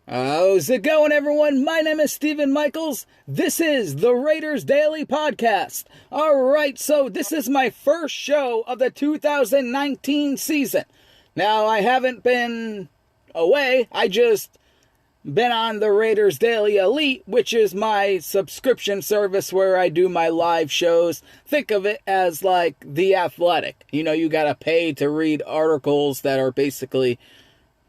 How's it going, everyone? My name is Stephen Michaels. This is the Raiders Daily Podcast. Alright, so this is my first show of the 2019 season. Now, I haven't been away. I just been on the Raiders Daily Elite, which is my subscription service where I do my live shows. Think of it as like The Athletic. You know, you gotta pay to read articles that are basically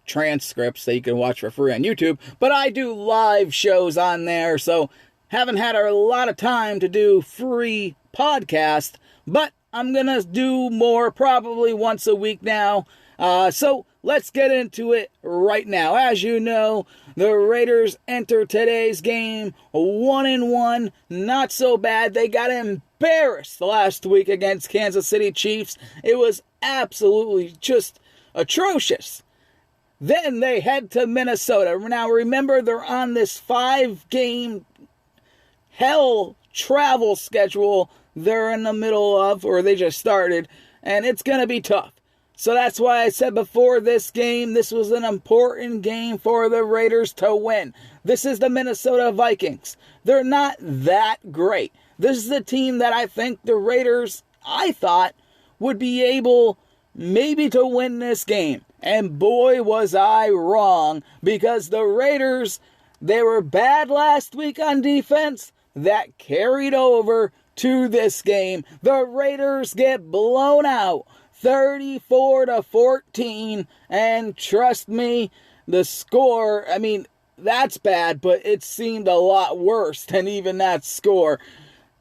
transcripts that you can watch for free on YouTube, but I do live shows on there, so haven't had a lot of time to do free podcast, but I'm gonna do more probably once a week now. So let's get into it right now. As you know, the Raiders enter today's game 1-1, not so bad. They got embarrassed last week against Kansas City Chiefs. It was absolutely just atrocious. Then they head to Minnesota. Now remember, they're on this 5-game hell travel schedule they're in the middle of, or they just started, and it's going to be tough. So that's why I said before this game, this was an important game for the Raiders to win. This is the Minnesota Vikings. They're not that great. This is the team that I think the Raiders, I thought, would be able maybe to win this game. And boy, was I wrong, because the Raiders, they were bad last week on defense. That carried over to this game. The Raiders get blown out 34-14, and trust me, the score, I mean, that's bad, but it seemed a lot worse than even that score.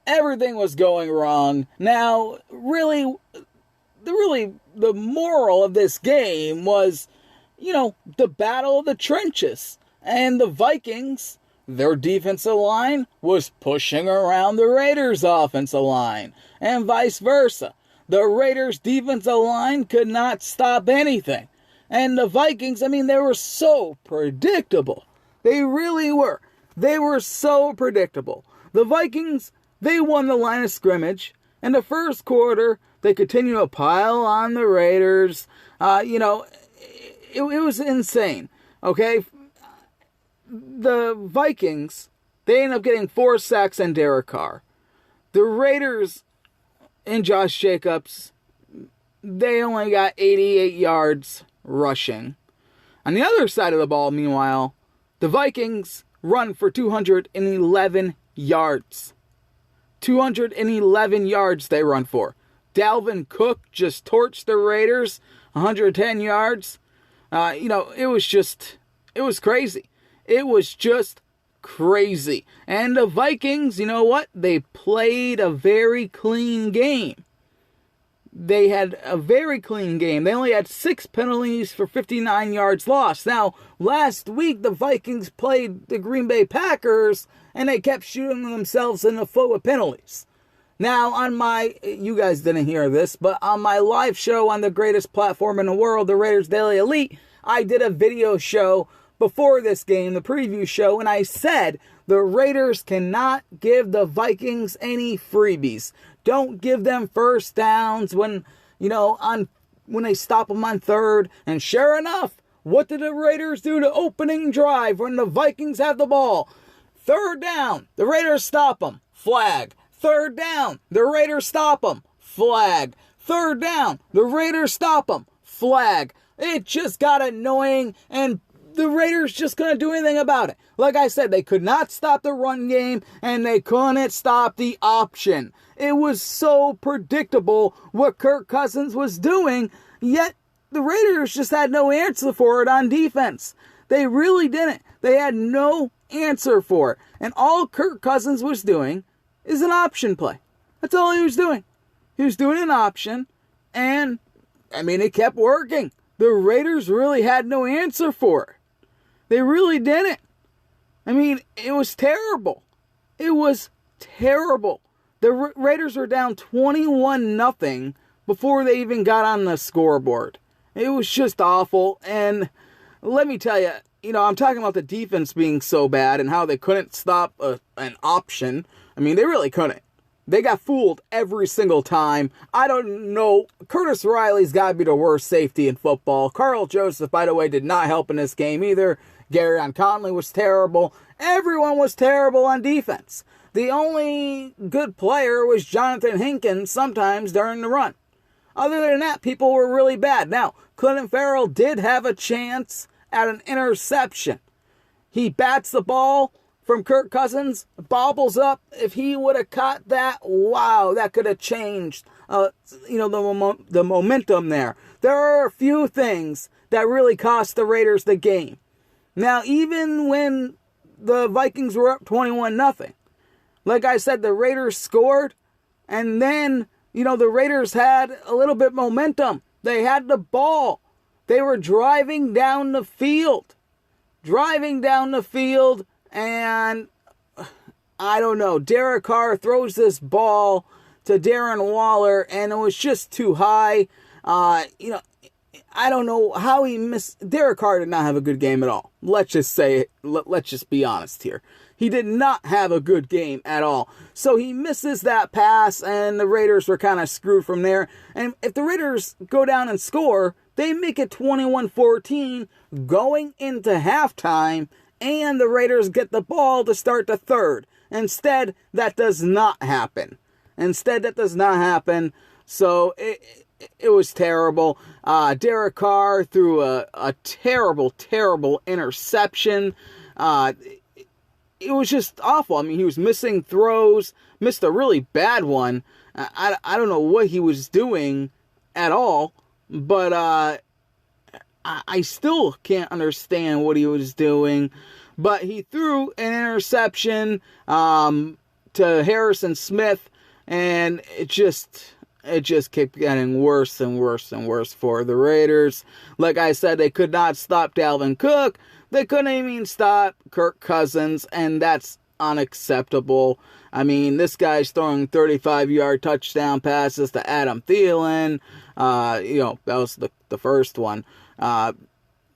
Everything was going wrong. Now, really, the moral of this game was, the battle of the trenches. And the Vikings, their defensive line was pushing around the Raiders' offensive line, and vice versa. The Raiders' defensive line could not stop anything. And the Vikings, they were so predictable. They really were. They were so predictable. The Vikings, they won the line of scrimmage. In the first quarter, they continued to pile on the Raiders. It was insane, okay? The Vikings, they ended up getting 4 sacks on Derek Carr. The Raiders and Josh Jacobs, they only got 88 yards rushing. On the other side of the ball, meanwhile, the Vikings run for 211 yards. 211 yards they run for. Dalvin Cook just torched the Raiders, 110 yards. It was crazy. It was just crazy. And the Vikings, you know what? They played a very clean game. They had a very clean game. They only had 6 penalties for 59 yards lost. Now, last week, the Vikings played the Green Bay Packers, and they kept shooting themselves in the foot with penalties. Now, you guys didn't hear this, but on my live show on the greatest platform in the world, the Raiders Daily Elite, I did a video show before this game, the preview show, and I said the Raiders cannot give the Vikings any freebies. Don't give them first downs when they stop them on third. And sure enough, what did the Raiders do to opening drive when the Vikings have the ball? Third down, the Raiders stop them. Flag. Third down, the Raiders stop them. Flag. Third down, the Raiders stop them. Flag. It just got annoying, and the Raiders just couldn't do anything about it. Like I said, they could not stop the run game, and they couldn't stop the option. It was so predictable what Kirk Cousins was doing, yet the Raiders just had no answer for it on defense. They really didn't. They had no answer for it. And all Kirk Cousins was doing is an option play. That's all he was doing. He was doing an option, and, it kept working. The Raiders really had no answer for it. They really didn't. It was terrible. It was terrible. The Raiders were down 21-0 before they even got on the scoreboard. It was just awful. And let me tell you, I'm talking about the defense being so bad and how they couldn't stop an option. They really couldn't. They got fooled every single time. I don't know. Curtis Riley's got to be the worst safety in football. Carl Joseph, by the way, did not help in this game either. Garyon Conley was terrible. Everyone was terrible on defense. The only good player was Jonathan Hinkins sometimes during the run. Other than that, people were really bad. Now, Clinton Farrell did have a chance at an interception. He bats the ball from Kirk Cousins, bobbles up. If he would have caught that, wow, that could have changed the momentum there. There are a few things that really cost the Raiders the game. Now, even when the Vikings were up 21-0, like I said, the Raiders scored, and then, the Raiders had a little bit momentum. They had the ball. They were driving down the field. And I don't know, Derek Carr throws this ball to Darren Waller, and it was just too high. I don't know how he missed. Derek Carr did not have a good game at all. Let's just say it. Let's just be honest here. He did not have a good game at all. So he misses that pass, and the Raiders were kind of screwed from there. And if the Raiders go down and score, they make it 21-14 going into halftime, and the Raiders get the ball to start the third. Instead, that does not happen. So it was terrible. Derek Carr threw a terrible, terrible interception. It was just awful. I mean, he was missing throws, missed a really bad one. I don't know what he was doing at all, but I still can't understand what he was doing. But he threw an interception to Harrison Smith, and it just kept getting worse and worse and worse for the Raiders. Like I said, they could not stop Dalvin Cook. They couldn't even stop Kirk Cousins, and that's unacceptable. I mean, this guy's throwing 35-yard touchdown passes to Adam Thielen. That was the first one. And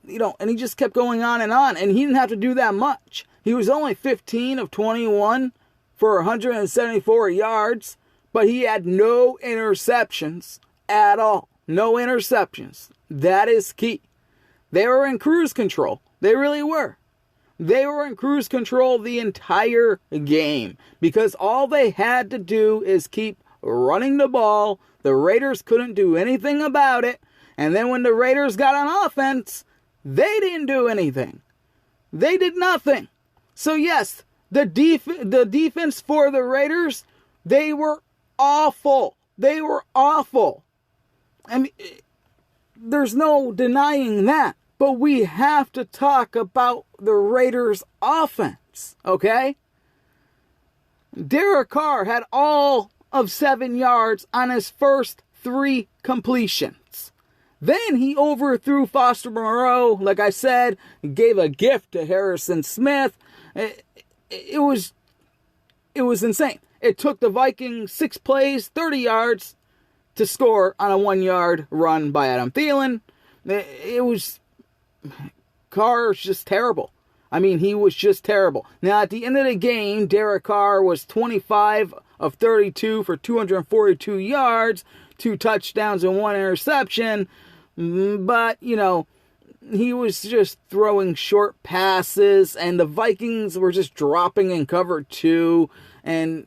he just kept going on, and he didn't have to do that much. He was only 15 of 21 for 174 yards, but he had no interceptions at all. No interceptions. That is key. They were in cruise control. They really were. They were in cruise control the entire game because all they had to do is keep running the ball. The Raiders couldn't do anything about it. And then when the Raiders got on offense, they didn't do anything. They did nothing. So yes, the defense for the Raiders, they were awful. They were awful. I mean, there's no denying that. But we have to talk about the Raiders' offense, okay? Derek Carr had all of 7 yards on his first 3 completions. Then he overthrew Foster Moreau, like I said, gave a gift to Harrison Smith. It was insane. It took the Vikings 6 plays, 30 yards to score on a 1-yard run by Adam Thielen. Carr's just terrible. I mean, he was just terrible. Now, at the end of the game, Derek Carr was 25 of 32 for 242 yards, 2 touchdowns and 1 interception. But, he was just throwing short passes, and the Vikings were just dropping in cover 2, and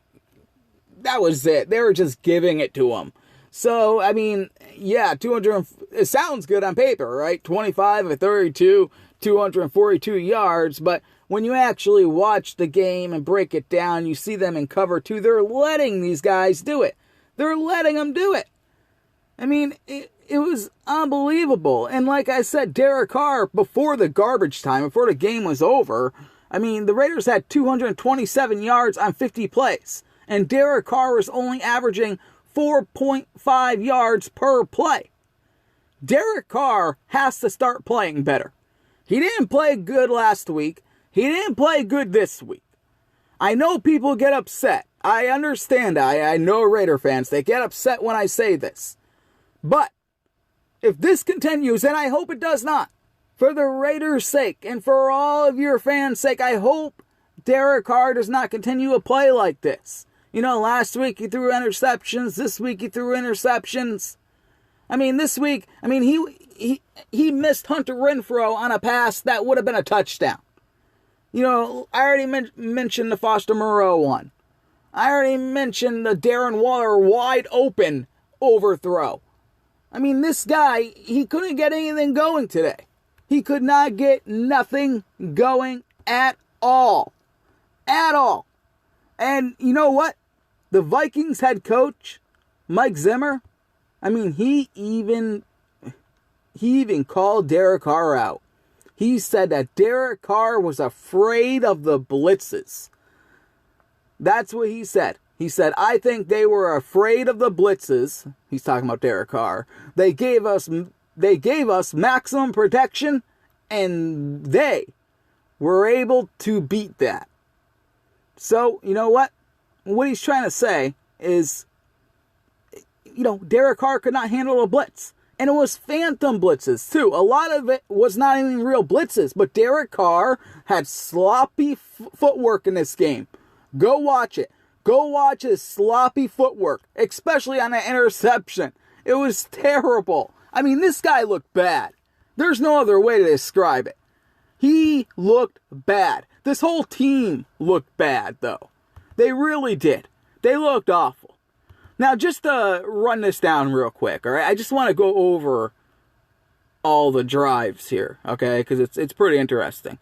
that was it. They were just giving it to him. So, I mean, yeah, it sounds good on paper, right? 25 of 32, 242 yards, but when you actually watch the game and break it down, you see them in cover 2, they're letting these guys do it. They're letting them do it. I mean, it was unbelievable. And like I said, Derek Carr, before the garbage time, before the game was over, I mean, the Raiders had 227 yards on 50 plays, and Derek Carr was only averaging 4.5 yards per play. Derek Carr has to start playing better. He didn't play good last week. He didn't play good this week. I know people get upset. I understand that. I know Raider fans, they get upset when I say this. But if this continues, and I hope it does not, for the Raiders' sake and for all of your fans' sake, I hope Derek Carr does not continue to play like this. Last week he threw interceptions. This week he threw interceptions. I mean, this week, I mean, he missed Hunter Renfrow on a pass that would have been a touchdown. You know, I already mentioned the Foster Moreau one. I already mentioned the Darren Waller wide open overthrow. I mean, this guy, he couldn't get anything going today. He could not get nothing going at all. At all. And you know what? The Vikings head coach, Mike Zimmer, I mean, he even called Derek Carr out. He said that Derek Carr was afraid of the blitzes. That's what he said. He said, I think they were afraid of the blitzes. He's talking about Derek Carr. They gave us maximum protection, and they were able to beat that. So, you know what? What he's trying to say is, you know, Derek Carr could not handle a blitz. And it was phantom blitzes, too. A lot of it was not even real blitzes. But Derek Carr had sloppy footwork in this game. Go watch it. Go watch his sloppy footwork, especially on an interception. It was terrible. I mean, this guy looked bad. There's no other way to describe it. He looked bad. This whole team looked bad, though. They really did. They looked awful. Now, just to run this down real quick, all right? I just want to go over all the drives here, okay? Because it's pretty interesting.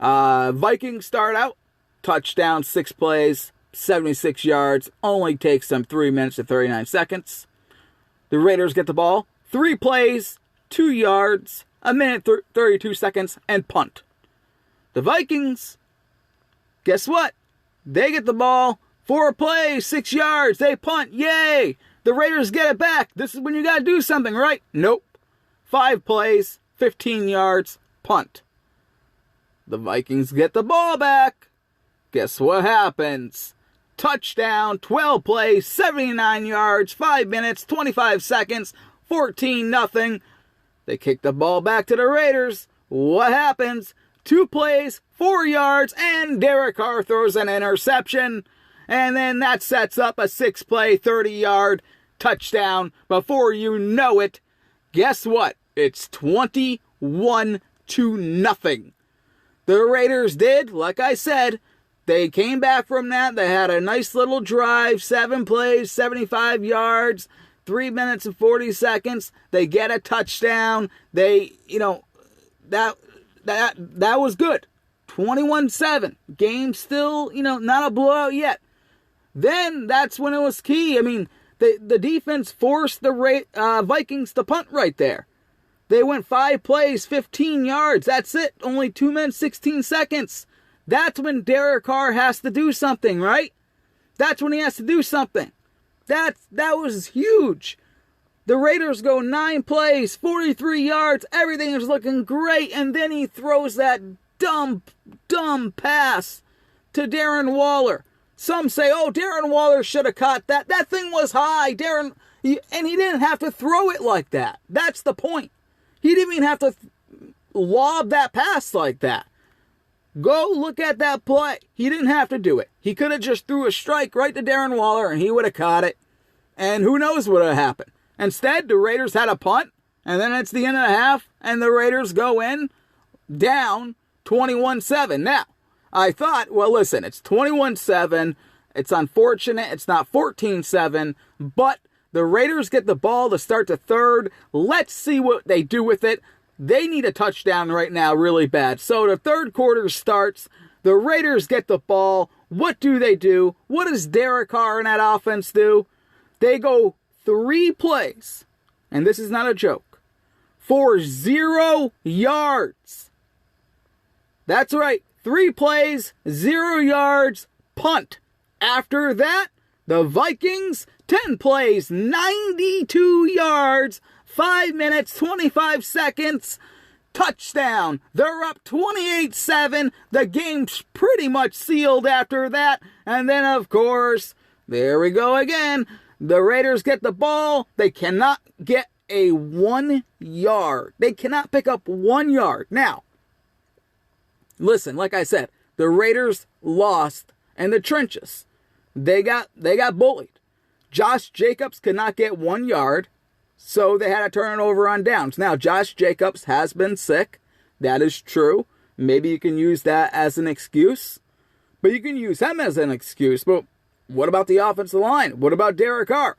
Vikings start out, touchdown, 6 plays, 76 yards, only takes them 3 minutes and 39 seconds. The Raiders get the ball, 3 plays, 2 yards, 1 minute 32 seconds, and punt. The Vikings, guess what? They get the ball, 4 plays, 6 yards, they punt, yay! The Raiders get it back. This is when you gotta do something, right? Nope. 5 plays, 15 yards, punt. The Vikings get the ball back. Guess what happens? Touchdown, 12 plays, 79 yards, 5 minutes, 25 seconds, 14-0. They kick the ball back to the Raiders. What happens? 2 plays, 4 yards, and Derek Carr throws an interception. And then that sets up a 6-play, 30-yard touchdown. Before you know it, guess what? It's 21-0. The Raiders did, like I said, they came back from that. They had a nice little drive, 7 plays, 75 yards, 3 minutes and 40 seconds. They get a touchdown. They, you know, that was good. 21-7. Game still, you know, not a blowout yet. Then that's when it was key. I mean, the defense forced the Vikings to punt right there. They went 5 plays, 15 yards. That's it. Only 2 minutes, 16 seconds. That's when Derek Carr has to do something, right? That's when he has to do something. That was huge. The Raiders go 9 plays, 43 yards. Everything is looking great. And then he throws that dumb pass to Darren Waller. Some say, oh, Darren Waller should have caught that. That thing was high. And he didn't have to throw it like that. That's the point. He didn't even have to lob that pass like that. Go look at that play. He didn't have to do it. He could have just threw a strike right to Darren Waller and he would have caught it. And who knows what would have happened. Instead, the Raiders had a punt. And then it's the end of the half. And the Raiders go in down 21-7. Now, I thought, well, listen, it's 21-7. It's unfortunate. It's not 14-7. But the Raiders get the ball to start the third. Let's see what they do with it. They need a touchdown right now really bad. So the third quarter starts. The Raiders get the ball. What do? What does Derek Carr and that offense do? They go 3 plays, and this is not a joke, for 0 yards. That's right. 3 plays, 0 yards, punt. After that, the Vikings, 10 plays, 92 yards, 5 minutes, 25 seconds, touchdown. They're up 28-7. The game's pretty much sealed after that. And then, of course, there we go again. The Raiders get the ball. They cannot get a 1 yard. They cannot pick up 1 yard. Now, listen, like I said, the Raiders lost in the trenches. They got bullied. Josh Jacobs could not get 1 yard. So they had to turn it over on downs. Now, Josh Jacobs has been sick. That is true. Maybe you can use that as an excuse. But you can use him as an excuse. But what about the offensive line? What about Derek Carr?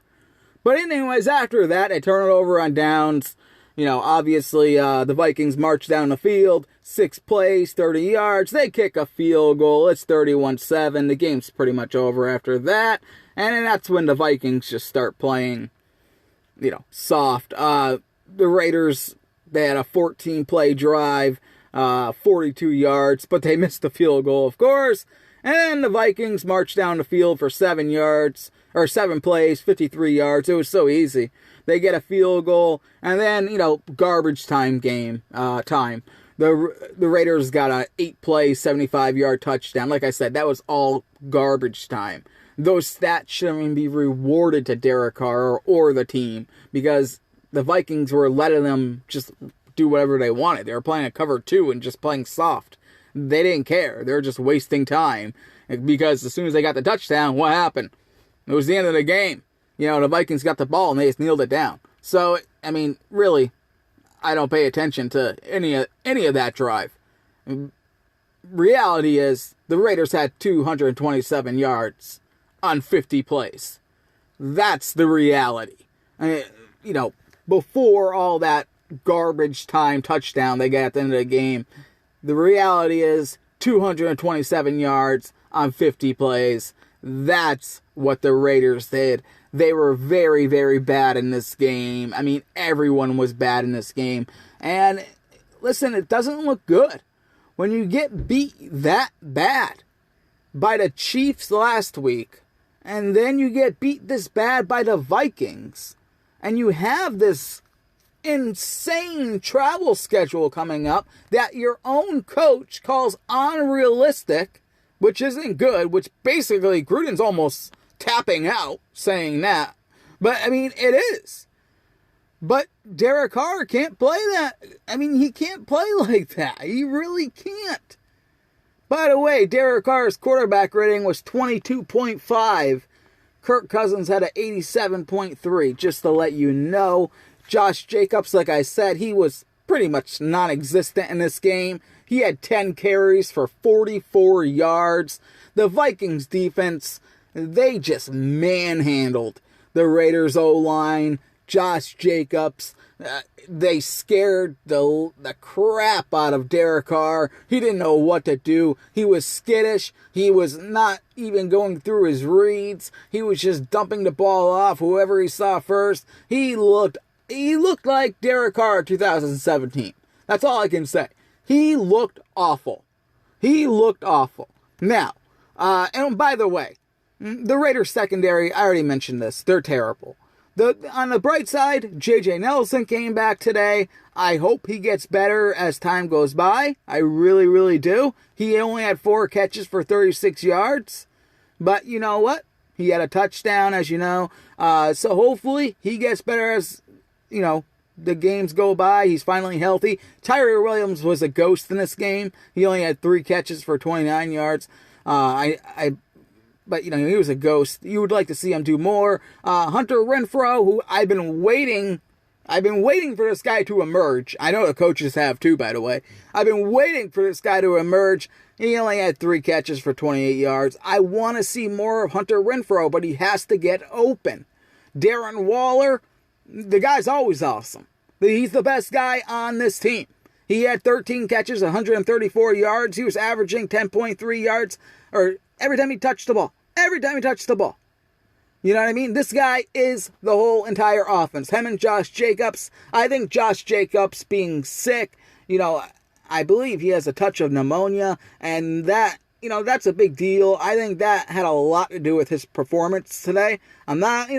But anyways, after that, they turn it over on downs. Obviously, the Vikings march down the field, 6 plays, 30 yards. They kick a field goal. It's 31-7. The game's pretty much over after that. And then that's when the Vikings just start playing, soft. The Raiders, they had a 14-play drive, 42 yards, but they missed the field goal, of course. And then the Vikings marched down the field for 7 plays, 53 yards. It was so easy. They get a field goal, and then, garbage time time. The Raiders got a 8-play, 75-yard touchdown. Like I said, that was all garbage time. Those stats shouldn't even be rewarded to Derek Carr or the team, because the Vikings were letting them just do whatever they wanted. They were playing a cover 2 and just playing soft. They didn't care. They were just wasting time, because as soon as they got the touchdown, what happened? It was the end of the game. The Vikings got the ball and they just kneeled it down. So, really, I don't pay attention to any of that drive. Reality is, the Raiders had 227 yards on 50 plays. That's the reality. Before all that garbage time touchdown they got at the end of the game, the reality is 227 yards on 50 plays. That's what the Raiders did. They were very, very bad in this game. Everyone was bad in this game. And listen, it doesn't look good when you get beat that bad by the Chiefs last week, and then you get beat this bad by the Vikings, and you have this insane travel schedule coming up that your own coach calls unrealistic, which isn't good, which basically Gruden's almost tapping out saying that. But, it is. But Derek Carr can't play that. He can't play like that. He really can't. By the way, Derek Carr's quarterback rating was 22.5. Kirk Cousins had an 87.3, just to let you know. Josh Jacobs, like I said, he was pretty much non-existent in this game. He had 10 carries for 44 yards. The Vikings defense, they just manhandled the Raiders O-line. Josh Jacobs, they scared the crap out of Derek Carr. He didn't know what to do. He was skittish. He was not even going through his reads. He was just dumping the ball off whoever he saw first. He looked like Derek Carr 2017. That's all I can say. He looked awful. Now, and by the way, the Raiders secondary, I already mentioned this. They're terrible. On the bright side, J.J. Nelson came back today. I hope he gets better as time goes by. I really, really do. He only had 4 catches for 36 yards. But you know what? He had a touchdown, as you know. So hopefully he gets better as, the games go by. He's finally healthy. Tyree Williams was a ghost in this game. He only had 3 catches for 29 yards. But, he was a ghost. You would like to see him do more. Hunter Renfrow, who I've been waiting for this guy to emerge. I know the coaches have too, by the way. I've been waiting for this guy to emerge. He only had 3 catches for 28 yards. I want to see more of Hunter Renfrow, but he has to get open. Darren Waller, the guy's always awesome. He's the best guy on this team. He had 13 catches, 134 yards. He was averaging 10.3 yards every time he touched the ball. You know what I mean? This guy is the whole entire offense. Him and Josh Jacobs. I think Josh Jacobs being sick, I believe he has a touch of pneumonia, and that, that's a big deal. I think that had a lot to do with his performance today. I'm not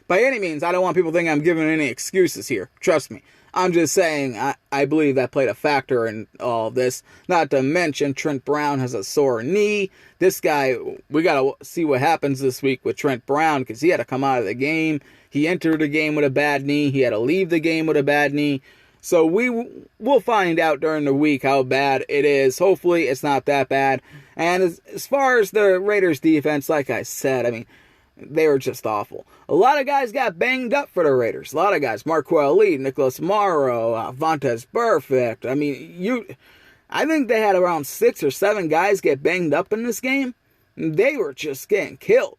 by any means, I don't want people to think I'm giving any excuses here. Trust me. I'm just saying, I believe that played a factor in all of this. Not to mention, Trent Brown has a sore knee. This guy, we got to see what happens this week with Trent Brown, because he had to come out of the game. He entered the game with a bad knee. He had to leave the game with a bad knee. So we'll find out during the week how bad it is. Hopefully, it's not that bad. And as far as the Raiders defense, like I said, They were just awful. A lot of guys got banged up for the Raiders. A lot of guys. Marquel Lee, Nicholas Morrow, Vontaze Burfict. I mean, I think they had around 6 or 7 guys get banged up in this game. They were just getting killed.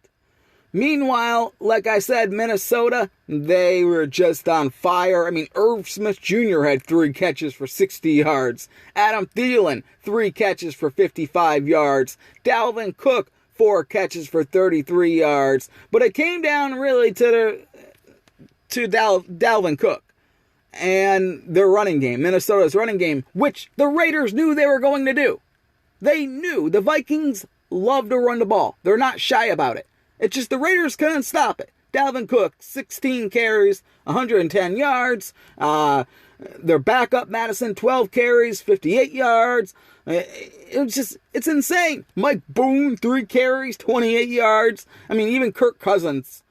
Meanwhile, like I said, Minnesota, they were just on fire. I mean, Irv Smith Jr. had 3 catches for 60 yards. Adam Thielen, 3 catches for 55 yards. Dalvin Cook, 4 catches for 33 yards. But it came down really to Dalvin Cook and their running game, Minnesota's running game, which the Raiders knew they were going to do. They knew the Vikings love to run the ball. They're not shy about it. It's just the Raiders couldn't stop it. Dalvin Cook, 16 carries, 110 yards. Their backup, Madison, 12 carries, 58 yards. It's insane. Mike Boone, 3 carries, 28 yards. I mean, even Kirk Cousins,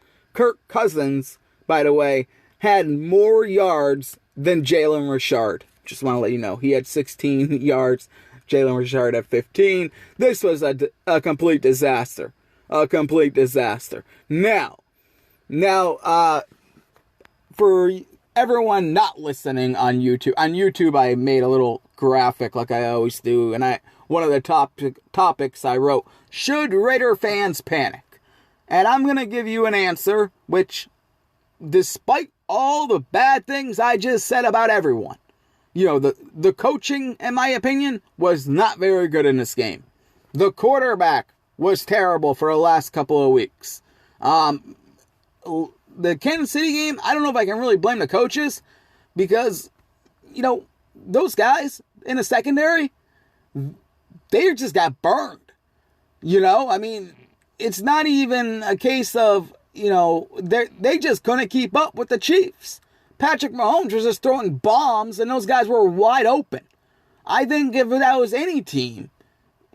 by the way, had more yards than Jalen Richard. Just want to let you know. He had 16 yards. Jalen Richard had 15. This was a complete disaster. A complete disaster. Now, for everyone not listening on YouTube I made a little graphic like I always do, and one of the topics I wrote, should Raider fans panic? And I'm going to give you an answer, which, despite all the bad things I just said about everyone, the coaching, in my opinion, was not very good in this game. The quarterback was terrible for the last couple of weeks. The Kansas City game, I don't know if I can really blame the coaches, because, those guys in the secondary, they just got burned. I mean, it's not even a case of, they just couldn't keep up with the Chiefs. Patrick Mahomes was just throwing bombs, and those guys were wide open. I think if that was any team,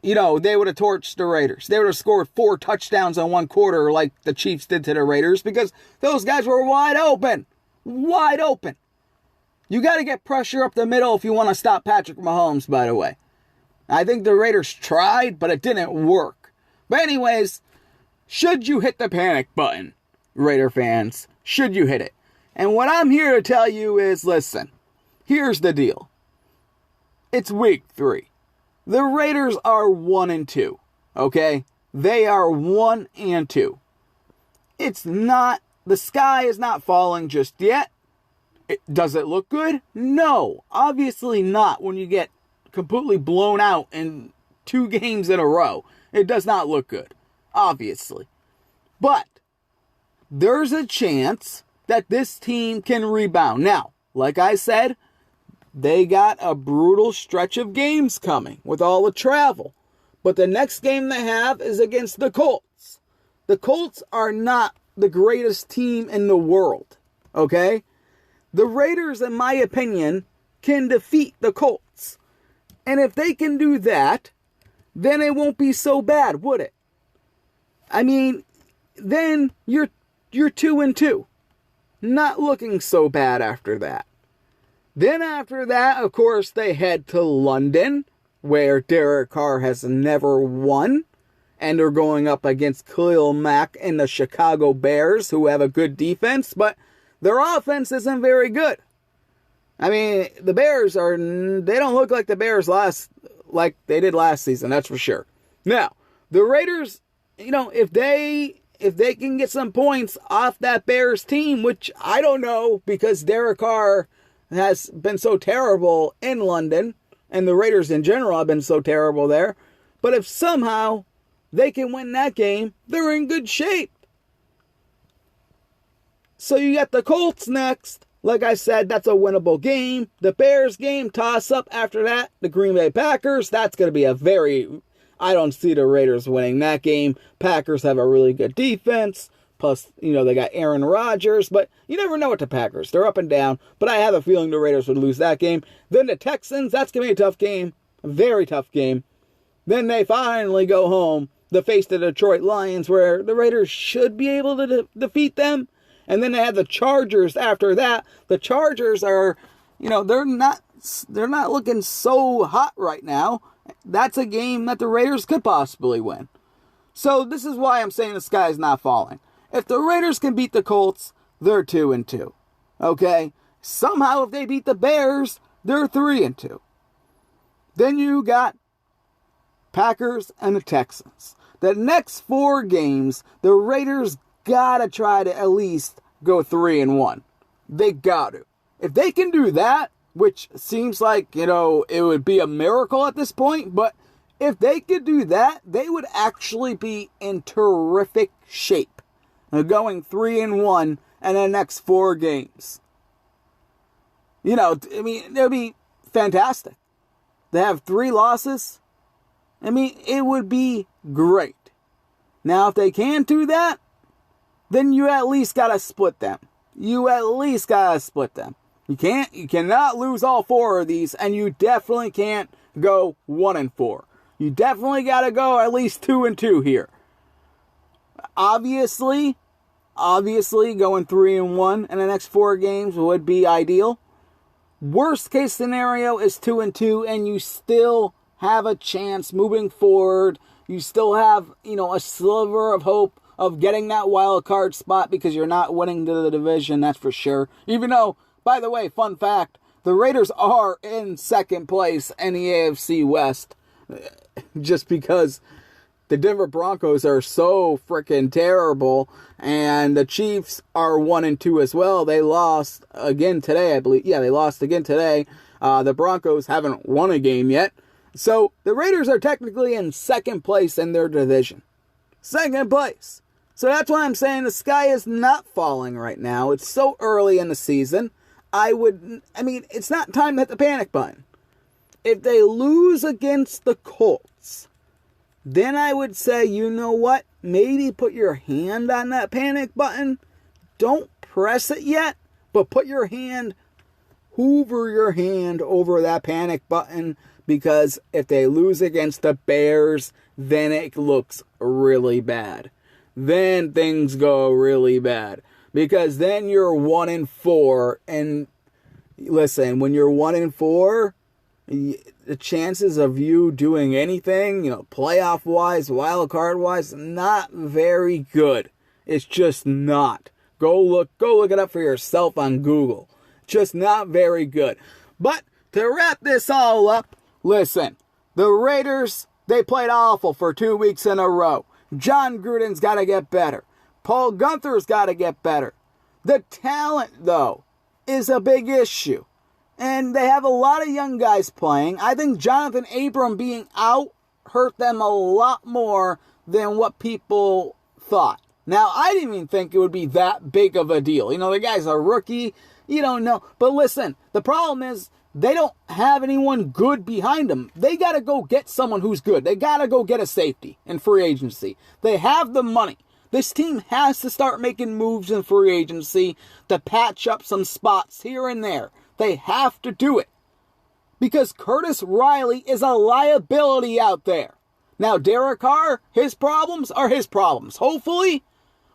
they would have torched the Raiders. They would have scored 4 touchdowns in 1 quarter like the Chiefs did to the Raiders, because those guys were wide open. Wide open. You got to get pressure up the middle if you want to stop Patrick Mahomes, by the way. I think the Raiders tried, but it didn't work. But anyways, should you hit the panic button, Raider fans? Should you hit it? And what I'm here to tell you is, listen, here's the deal. It's week 3. The Raiders are 1-2, okay? They are 1-2. It's not, the sky is not falling just yet. Does it look good? No, obviously not when you get completely blown out in 2 games in a row. It does not look good, obviously. But there's a chance that this team can rebound. Now, like I said, they got a brutal stretch of games coming with all the travel. But the next game they have is against the Colts. The Colts are not the greatest team in the world, okay? The Raiders, in my opinion, can defeat the Colts. And if they can do that, then it won't be so bad, would it? I mean, then you're 2-2. Not looking so bad after that. Then after that, of course, they head to London, where Derek Carr has never won. And they're going up against Khalil Mack and the Chicago Bears, who have a good defense, but their offense isn't very good. I mean, the Bears they don't look like the Bears like they did last season, that's for sure. Now, the Raiders, if they can get some points off that Bears team, which I don't know, because Derek Carr has been so terrible in London, and the Raiders in general have been so terrible there. But if somehow they can win that game, they're in good shape. So you got the Colts next. Like I said, that's a winnable game. The Bears game, toss up after that. The Green Bay Packers, that's going to be I don't see the Raiders winning that game. Packers have a really good defense. Plus, they got Aaron Rodgers. But you never know with the Packers. They're up and down. But I have a feeling the Raiders would lose that game. Then the Texans, that's going to be a tough game. A very tough game. Then they finally go home to face the Detroit Lions, where the Raiders should be able to defeat them. And then they have the Chargers after that. The Chargers are, they're not looking so hot right now. That's a game that the Raiders could possibly win. So this is why I'm saying the sky is not falling. If the Raiders can beat the Colts, they're 2-2. Okay? Somehow if they beat the Bears, they're 3-2. Then you got Packers and the Texans. The next 4 games, the Raiders gotta try to at least go 3-1. They got to. If they can do that, which seems like, it would be a miracle at this point, but if they could do that, they would actually be in terrific shape. Going 3-1 in the next 4 games. It would be fantastic. They have 3 losses. It would be great. Now, if they can't do that, then you at least got to split them. You cannot lose all 4 of these, and you definitely can't go 1-4. You definitely got to go at least 2-2 here. Obviously, going 3-1 in the next 4 games would be ideal. Worst case scenario is 2-2, and you still have a chance moving forward. You still have, a sliver of hope of getting that wild card spot because you're not winning the division, that's for sure. Even though, by the way, fun fact, the Raiders are in second place in the AFC West just because the Denver Broncos are so freaking terrible, and the Chiefs are 1-2 as well. They lost again today, I believe. Yeah, they lost again today. The Broncos haven't won a game yet. So the Raiders are technically in second place in their division. Second place. So that's why I'm saying the sky is not falling right now. It's so early in the season. It's not time to hit the panic button. If they lose against the Colts, then I would say, you know what? Maybe put your hand on that panic button. Don't press it yet, but hoover your hand over that panic button, because if they lose against the Bears, then it looks really bad. Then things go really bad. Because then you're 1-4, and listen, when you're 1-4, the chances of you doing anything, playoff-wise, wild card-wise, not very good. It's just not. Go look it up for yourself on Google. Just not very good. But to wrap this all up, listen, the Raiders, they played awful for 2 weeks in a row. John Gruden's got to get better. Paul Guenther's got to get better. The talent, though, is a big issue. And they have a lot of young guys playing. I think Jonathan Abram being out hurt them a lot more than what people thought. Now, I didn't even think it would be that big of a deal. The guy's a rookie. You don't know. But listen, the problem is they don't have anyone good behind them. They got to go get someone who's good. They got to go get a safety in free agency. They have the money. This team has to start making moves in free agency to patch up some spots here and there. They have to do it. Because Curtis Riley is a liability out there. Now, Derek Carr, his problems are his problems. Hopefully,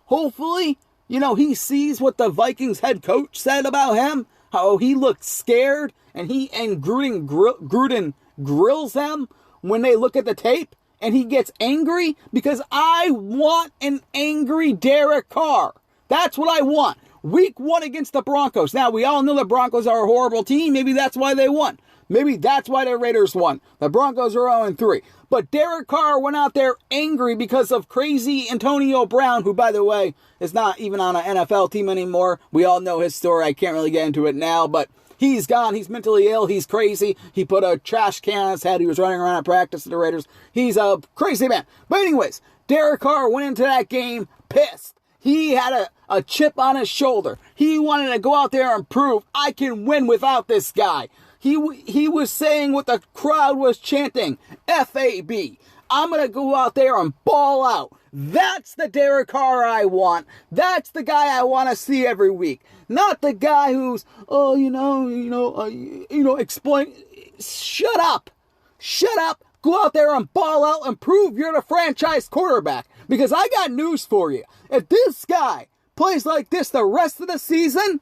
he sees what the Vikings head coach said about him. How he looked scared, and Gruden grills them when they look at the tape, and he gets angry, because I want an angry Derek Carr. That's what I want. Week 1 against the Broncos. Now, we all know the Broncos are a horrible team. Maybe that's why they won. Maybe that's why the Raiders won. The Broncos are 0-3. But Derek Carr went out there angry because of crazy Antonio Brown, who, by the way, is not even on an NFL team anymore. We all know his story. I can't really get into it now, but he's gone. He's mentally ill. He's crazy. He put a trash can on his head. He was running around at practice with the Raiders. He's a crazy man. But anyways, Derek Carr went into that game pissed. He had a chip on his shoulder. He wanted to go out there and prove, I can win without this guy. He was saying what the crowd was chanting, F-A-B. I'm going to go out there and ball out. That's the Derek Carr I want. That's the guy I want to see every week. Not the guy who's, explain. Shut up. Go out there and ball out and prove you're the franchise quarterback. Because I got news for you. If this guy plays like this the rest of the season,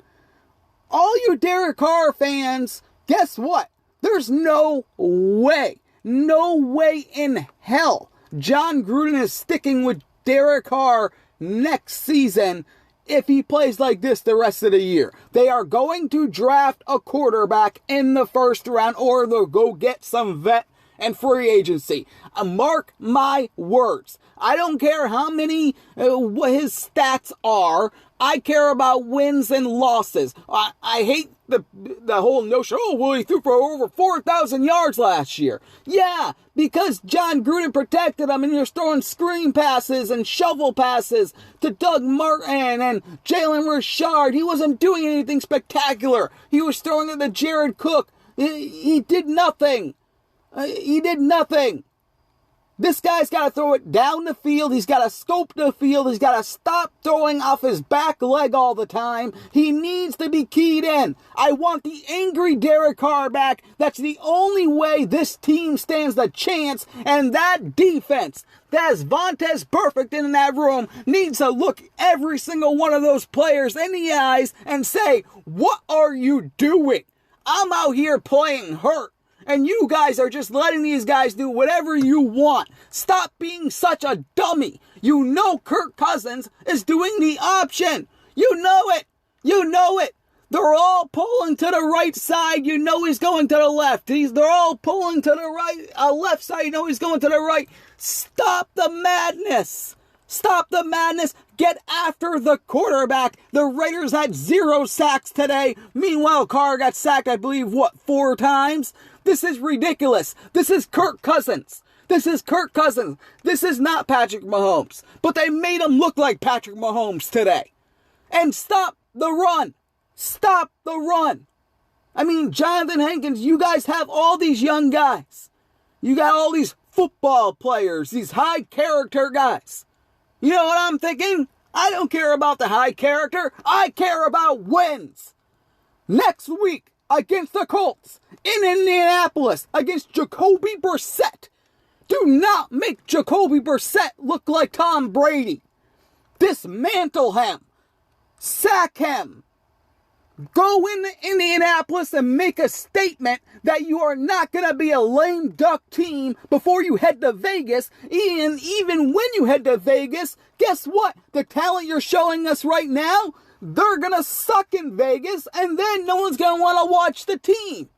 all you Derek Carr fans, guess what? There's no way in hell John Gruden is sticking with Derek Carr next season if he plays like this the rest of the year. They are going to draft a quarterback in the first round, or they'll go get some vet and free agency. Mark my words. I don't care how many what his stats are. I care about wins and losses. I hate the whole notion, oh, well, he threw for over 4,000 yards last year. Yeah, because John Gruden protected him, and you're throwing screen passes and shovel passes to Doug Martin and Jalen Richard. He wasn't doing anything spectacular. He was throwing it to Jared Cook. He did nothing. He did nothing. This guy's got to throw it down the field. He's got to scope the field. He's got to stop throwing off his back leg all the time. He needs to be keyed in. I want the angry Derek Carr back. That's the only way this team stands a chance. And that defense, that's Vontaze Burfict in that room, needs to look every single one of those players in the eyes and say, what are you doing? I'm out here playing hurt. And you guys are just letting these guys do whatever you want. Stop being such a dummy. You know Kirk Cousins is doing the option. You know it. You know it. They're all pulling to the right side. You know he's going to the left. They're all pulling to the right, left side. You know he's going to the right. Stop the madness. Stop the madness. Get after the quarterback. The Raiders had 0 sacks today. Meanwhile, Carr got sacked, I believe, 4 times? This is ridiculous. This is Kirk Cousins. This is Kirk Cousins. This is not Patrick Mahomes. But they made him look like Patrick Mahomes today. And stop the run. Stop the run. I mean, Jonathan Hankins, you guys have all these young guys. You got all these football players, these high character guys. You know what I'm thinking? I don't care about the high character. I care about wins. Next week against the Colts in Indianapolis against Jacoby Brissett. Do not make Jacoby Brissett look like Tom Brady. Dismantle him. Sack him. Go into Indianapolis and make a statement that you are not going to be a lame duck team before you head to Vegas. And even when you head to Vegas, guess what? The talent you're showing us right now, they're going to suck in Vegas, and then no one's going to want to watch the team.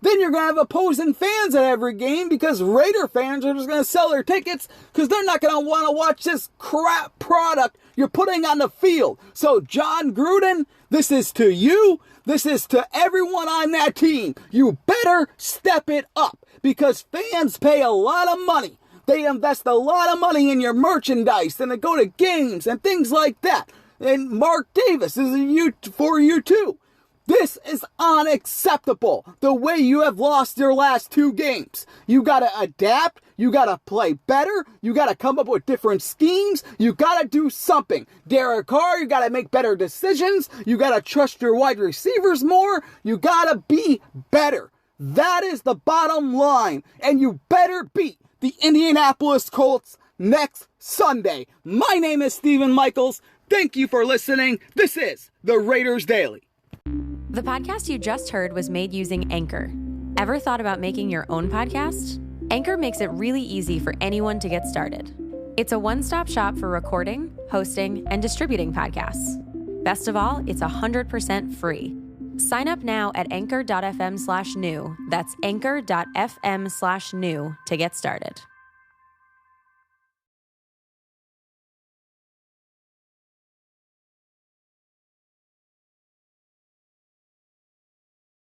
Then you're going to have opposing fans at every game because Raider fans are just going to sell their tickets because they're not going to want to watch this crap product you're putting on the field. So, John Gruden, this is to you. This is to everyone on that team. You better step it up because fans pay a lot of money. They invest a lot of money in your merchandise and they go to games and things like that. And Mark Davis, this is for you too. This is unacceptable, the way you have lost your last 2 games. You got to adapt. You got to play better. You got to come up with different schemes. You got to do something. Derek Carr, you got to make better decisions. You got to trust your wide receivers more. You got to be better. That is the bottom line. And you better beat the Indianapolis Colts next Sunday. My name is Stephen Michaels. Thank you for listening. This is the Raiders Daily. The podcast you just heard was made using Anchor. Ever thought about making your own podcast? Anchor makes it really easy for anyone to get started. It's a one-stop shop for recording, hosting, and distributing podcasts. Best of all, it's 100% free. Sign up now at anchor.fm/new. That's anchor.fm/new to get started.